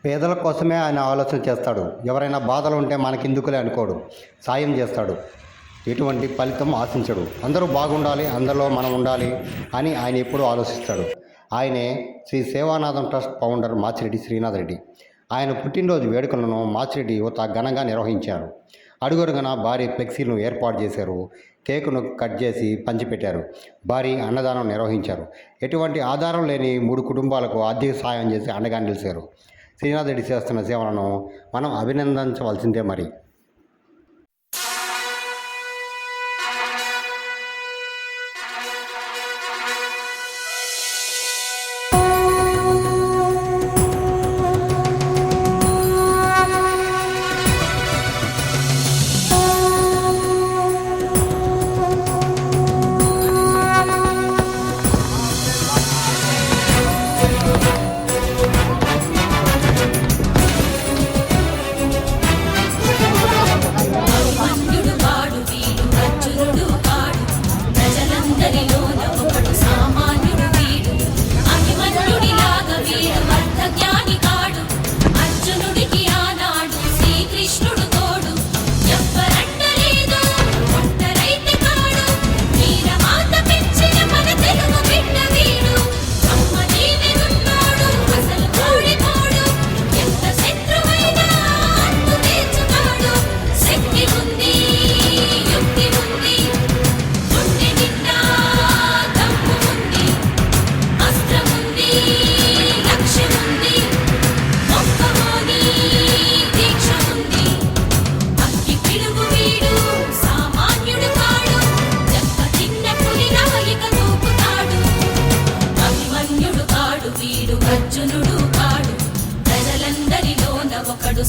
పేదల కోసమే ఆయన ఆలోచన చేస్తాడు. ఎవరైనా బాధలు ఉంటే మనకెందుకులే అనుకోడు, సాయం చేస్తాడు. ఎటువంటి ఫలితం ఆశించడు. అందరూ బాగుండాలి, అందరిలో మనం ఉండాలి అని ఆయన ఎప్పుడూ ఆలోచిస్తాడు. ఆయనే శ్రీ సేవానాథం ట్రస్ట్ ఫౌండర్ మాచిరెడ్డి శ్రీనాథ్ రెడ్డి. ఆయన పుట్టినరోజు వేడుకలను మాచిరెడ్డి యువత ఘనంగా నిర్వహించారు. అడుగడుగున భారీ ఫ్లెక్సీలను ఏర్పాటు చేశారు. కేకును కట్ చేసి పంచిపెట్టారు. భారీ అన్నదానం నిర్వహించారు. ఎటువంటి ఆధారం లేని 3 కుటుంబాలకు ఆర్థిక సాయం చేసి అండగా నిలిచారు. శ్రీనాథ్ రెడ్డి చేస్తున్న సేవలను మనం అభినందించవలసిందే. మరి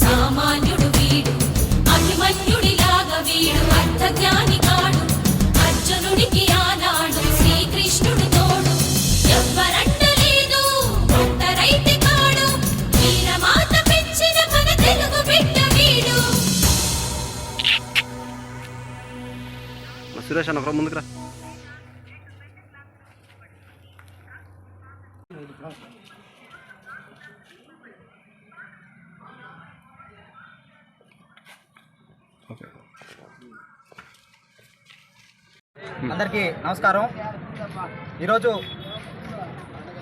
సామాన్యుడు వీడు, అభిమన్యుడిలాగా వీడు అర్థజ్ఞాని కాడు. అర్జునుడికి ఆనాడు శ్రీకృష్ణుడు తోడు. ఎవ్వరంటలేదు ఒంటరైతే కాడు, వీరమాత పెంచిన మన తెలుగు బిడ్డ వీడు. సురేష్ అన్న ముందుకురా. అందరికీ నమస్కారం. ఈరోజు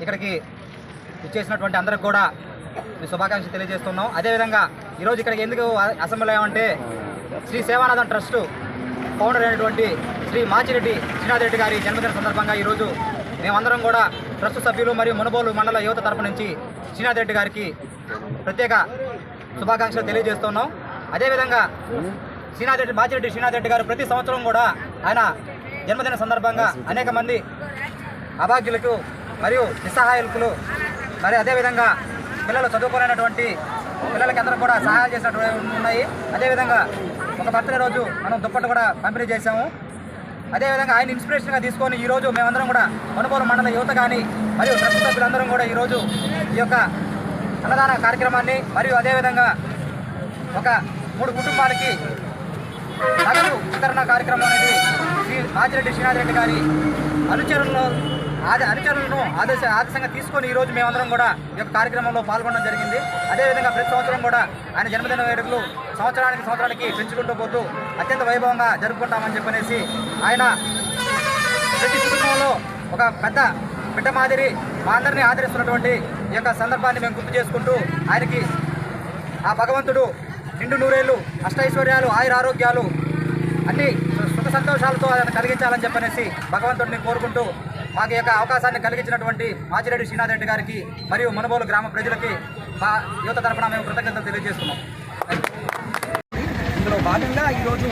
ఇక్కడికి ఇచ్చేసినటువంటి అందరికి కూడా మీ శుభాకాంక్షలు తెలియజేస్తున్నాం. అదేవిధంగా ఈరోజు ఇక్కడికి ఎందుకు అసెంబ్లీ అయ్యామంటే శ్రీ సేవానాథం ట్రస్ట్ ఫౌండర్ అయినటువంటి శ్రీ మాచిరెడ్డి శ్రీనాథ్ రెడ్డి గారి జన్మదిన సందర్భంగా ఈరోజు మేమందరం కూడా ట్రస్ట్ సభ్యులు మరియు మునుబోలు మండల యువత తరపు నుంచి శ్రీనాథ్ రెడ్డి గారికి ప్రత్యేక శుభాకాంక్షలు తెలియజేస్తున్నాం. అదేవిధంగా మాచిరెడ్డి శ్రీనాథ్ రెడ్డి గారు ప్రతి సంవత్సరం కూడా ఆయన జన్మదిన సందర్భంగా అనేక మంది అభాగ్యులకు మరియు నిస్సహాయులకు మరి అదేవిధంగా పిల్లలు చదువుకోలేనటువంటి పిల్లలకి అందరూ కూడా సహాయాలు చేసినటువంటి ఉన్నాయి. అదేవిధంగా ఒక బర్త్డే రోజు మనం దుప్పట్టు కూడా పంపిణీ చేశాము. అదేవిధంగా ఆయన ఇన్స్పిరేషన్గా తీసుకొని ఈరోజు మేమందరం కూడా మనుబోలు మండల యువత కానీ మరియు ట్రస్ట్ సభ్యులందరం కూడా ఈరోజు ఈ యొక్క అన్నదాన కార్యక్రమాన్ని మరియు అదేవిధంగా ఒక 3 కుటుంబాలకి నగదు వితరణ కార్యక్రమం అనేది శ్రీ మాచిరెడ్డి శ్రీనాథ్ రెడ్డి గారి అనుచరులను ఆదర్శంగా తీసుకొని ఈరోజు మేమందరం కూడా ఈ యొక్క కార్యక్రమంలో పాల్గొనడం జరిగింది. అదేవిధంగా ప్రతి సంవత్సరం కూడా ఆయన జన్మదిన వేడుకలు సంవత్సరానికి పెంచుకుంటూ పోతూ అత్యంత వైభవంగా జరుపుకుంటామని చెప్పనేసి ఆయన ప్రతి కుటుంబంలో ఒక పెద్ద బిడ్డ మాదిరి మా అందరినీ ఆదరిస్తున్నటువంటి ఈ యొక్క సందర్భాన్ని మేము గుర్తు చేసుకుంటూ ఆయనకి ఆ భగవంతుడు నిండు నూరేళ్ళు అష్టైశ్వర్యాలు ఆయురారోగ్యాలు అన్ని సుఖ సంతోషాలతో ఆయన కలిగించాలని చెప్పనేసి భగవంతుడిని కోరుకుంటూ మాకు యొక్క అవకాశాన్ని కలిగించినటువంటి మాచిరెడ్డి శ్రీనాథ్ రెడ్డి గారికి మరియు మునుబోలు గ్రామ ప్రజలకి మా యువత తరపున మేము కృతజ్ఞతలు తెలియజేస్తున్నాం. ఇందులో భాగంగా ఈరోజు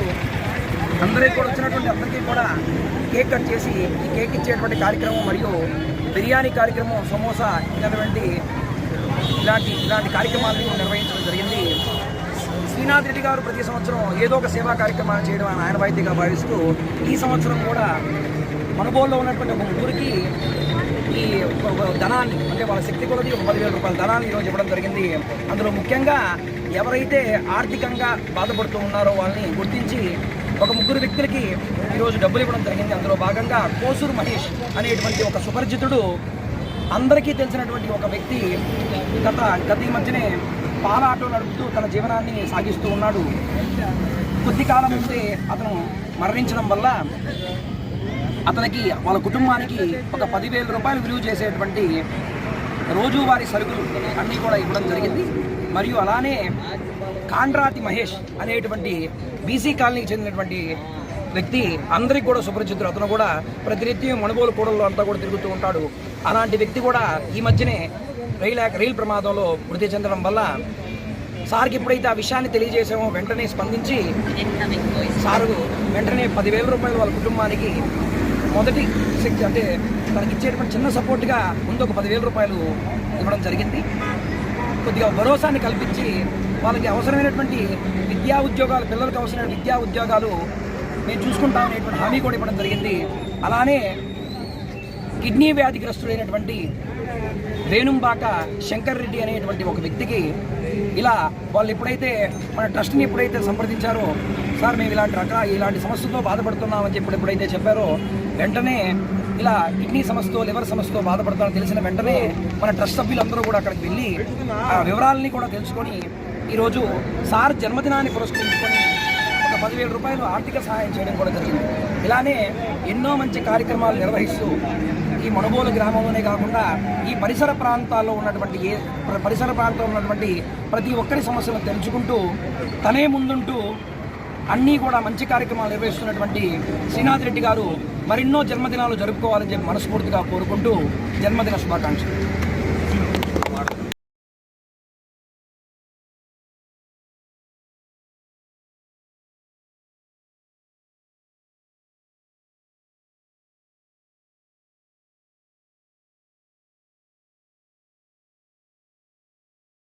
అందరికీ కూడా వచ్చినటువంటి అందరికీ కూడా కేక్ కట్ చేసి ఈ కేక్ ఇచ్చేటువంటి కార్యక్రమం మరియు బిర్యానీ కార్యక్రమం, సమోసా ఇలాంటి కార్యక్రమాలను నిర్వహించడం జరిగింది. శ్రీనాథ్ రెడ్డి గారు ప్రతి సంవత్సరం ఏదో ఒక సేవా కార్యక్రమాలు చేయడం ఆయన బాధ్యతగా భావిస్తూ ఈ సంవత్సరం కూడా మనుబోల్లో ఉన్నటువంటి ఒక ఊరికి ఈ ధనాన్ని అంటే వాళ్ళ శక్తి కొలది 10,000 రూపాయల ధనాన్ని ఈరోజు ఇవ్వడం జరిగింది. అందులో ముఖ్యంగా ఎవరైతే ఆర్థికంగా బాధపడుతూ ఉన్నారో వాళ్ళని గుర్తించి ఒక 3 వ్యక్తులకి ఈరోజు డబ్బులు ఇవ్వడం జరిగింది. అందులో భాగంగా కోసూరు మహేష్ అనేటువంటి ఒక సుపరిచితుడు, అందరికీ తెలిసినటువంటి ఒక వ్యక్తి గత ఈ మధ్యనే పాల ఆటో నడుపుతూ తన జీవనాన్ని సాగిస్తూ ఉన్నాడు. కొద్ది కాలం ముందే అతను మరణించడం వల్ల అతనికి వాళ్ళ కుటుంబానికి ఒక 10,000 రూపాయలు విలువ చేసేటువంటి రోజువారీ సరుకులు అన్నీ కూడా ఇవ్వడం జరిగింది. మరియు అలానే కాండ్రాతి మహేష్ అనేటువంటి బీసీ కాలనీకి చెందినటువంటి వ్యక్తి అందరికీ కూడా సుపరిచితుడు. అతను కూడా ప్రతినిత్యం మనుగోలు కూడల్లో అంతా కూడా తిరుగుతూ ఉంటాడు. అలాంటి వ్యక్తి కూడా ఈ మధ్యనే రైలు ప్రమాదంలో మృతి చెందడం వల్ల సార్కి ఎప్పుడైతే ఆ విషయాన్ని తెలియజేసామో వెంటనే స్పందించి సారు వెంటనే 10,000 రూపాయలు వాళ్ళ కుటుంబానికి మొదటి శక్తి అంటే తనకి ఇచ్చేటువంటి చిన్న సపోర్ట్గా ముందు ఒక 10,000 రూపాయలు ఇవ్వడం జరిగింది. కొద్దిగా భరోసాని కల్పించి వాళ్ళకి అవసరమైనటువంటి విద్యా ఉద్యోగాలు, పిల్లలకు అవసరమైన విద్యా ఉద్యోగాలు మేము చూసుకుంటామనేటువంటి హామీ కూడా ఇవ్వడం జరిగింది. అలానే కిడ్నీ వ్యాధిగ్రస్తుడైనటువంటి వేణుంబాక శంకర్ రెడ్డి అనేటువంటి ఒక వ్యక్తికి ఇలా వాళ్ళు ఎప్పుడైతే మన ట్రస్ట్ని ఎప్పుడైతే సంప్రదించారో, సార్ మేము ఇలాంటి సమస్యతో బాధపడుతున్నామని చెప్పి ఎప్పుడైతే చెప్పారో వెంటనే ఇలా కిడ్నీ సమస్యతో, లివర్ సమస్యతో బాధపడతామని తెలిసిన వెంటనే మన ట్రస్ట్ సభ్యులందరూ కూడా అక్కడికి వెళ్ళి ఆ వివరాలని కూడా తెలుసుకొని ఈరోజు సార్ జన్మదినాన్ని పురస్కరించుకొని ఒక 10,000 రూపాయలు ఆర్థిక సహాయం చేయడం కూడా జరిగింది. ఇలానే ఎన్నో మంచి కార్యక్రమాలు నిర్వహిస్తూ ఈ మనుబోలు గ్రామంలోనే కాకుండా ఈ పరిసర ప్రాంతాల్లో ఉన్నటువంటి ప్రతి ఒక్కరి సమస్యలను తెలుసుకుంటూ తనే ముందుంటూ అన్నీ కూడా మంచి కార్యక్రమాలు నిర్వహిస్తున్నటువంటి శ్రీనాథ్ రెడ్డి గారు మరెన్నో జన్మదినాలు జరుపుకోవాలని చెప్పి మనస్ఫూర్తిగా కోరుకుంటూ జన్మదిన శుభాకాంక్షలు.